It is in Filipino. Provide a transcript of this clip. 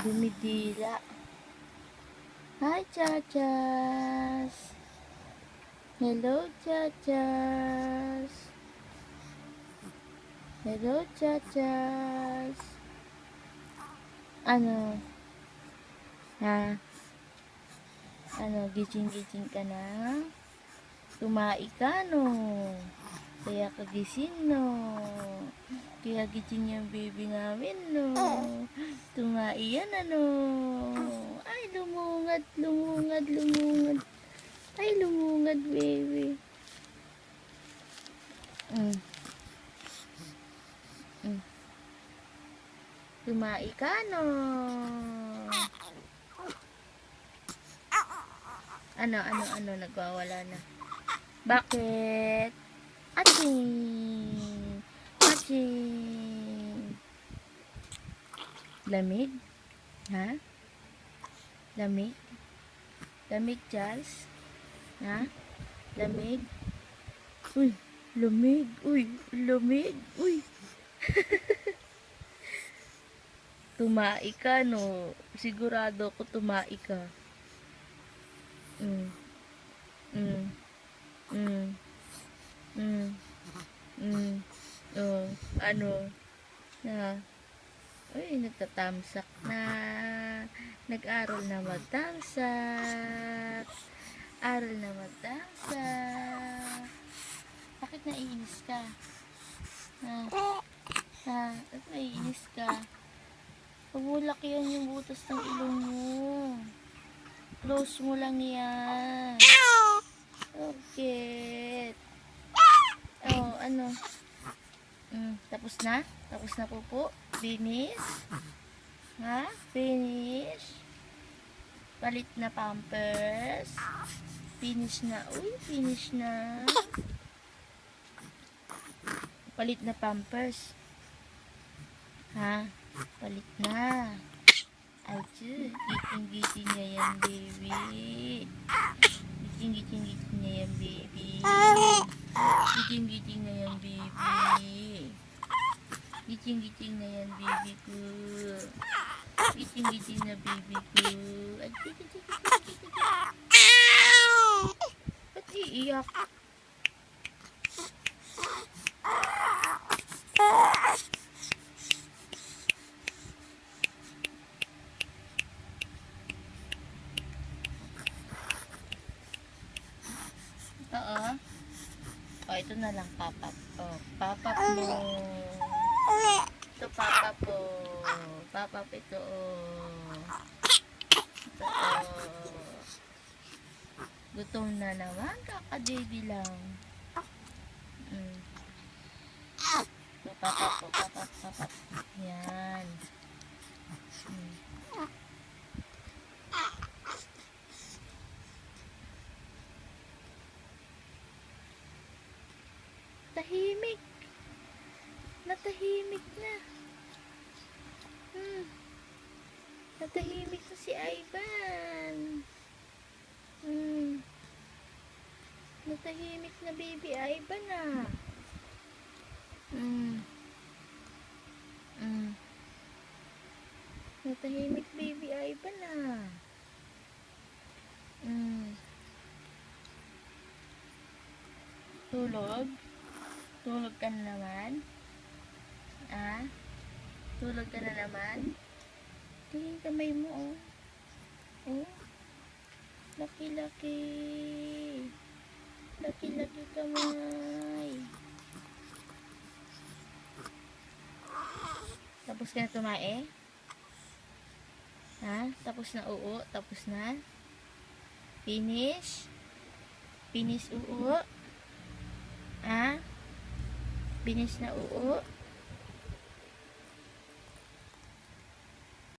Dumidila. Hi, Chachas. Hello, Chachas. Hello, Chachas. Ano? Ha? Ano, gising-gising ka na? Tumai ka, no? Kaya kagising, no? Kaya gising yung baby namin, no? Tumai yan, ano? Ay, lumungad, lumungad, lumungad. Ay, lumungad, baby. Tumai ka, no? Ano, nagwawala na. Bakit? Aching! Aching! Lamig? Ha? Lamig? Lamig, Charles? Ha? Lamig? Uy! Lamig! Uy! Lamig! Uy! Tumai ka, no? Sigurado ko tumai ka. Mm. Mm. Mm. Mm. Mm. Oh, ano? Na? Uy, nagtatamsak na. Nag-aral na magtamsak. Aral na magtamsak. Bakit naiinis ka? Ha? Ha? Bakit naiinis ka? Huwag mo lakihan yung butas ng ilong mo. Close mo lang yan. Okay. Oh, ano? Tapos na? Tapos na po? Finish? Ha? Finish? Palit na pampers? Finish na. Uy, finish na. Palit na pampers. Ha? Palit na. Ay, giting-giting niya yan, baby. Giting-giting niya yan, baby. Giting-giting na yan, baby. Giting-giting na yan, baby ko. Giting-giting na, baby ko. Ay, giting-giting. Ba't iiyak? Oo. Oh, ito na lang, papap. Oh, papap mo. Ito, papap po. Papap ito, oh. Ito, oh. Gutom na naman, kaka-baby lang. Ito, papap po, papap, papap. Yan. Tahimik. Natahimik na. Natahimik na si Ivan. Natahimik na baby Ivan na. Natahimik baby Ivan na. Tulog? Tulog ka na naman? Ah? Tulog ka na naman? Tingin kamay mo, oh. Oh? Laki-laki. Laki-laki kamay. Tapos ka na tumae? Ha? Tapos na oo? Tapos na? Finish? Finish oo? Ha? Finish na oo?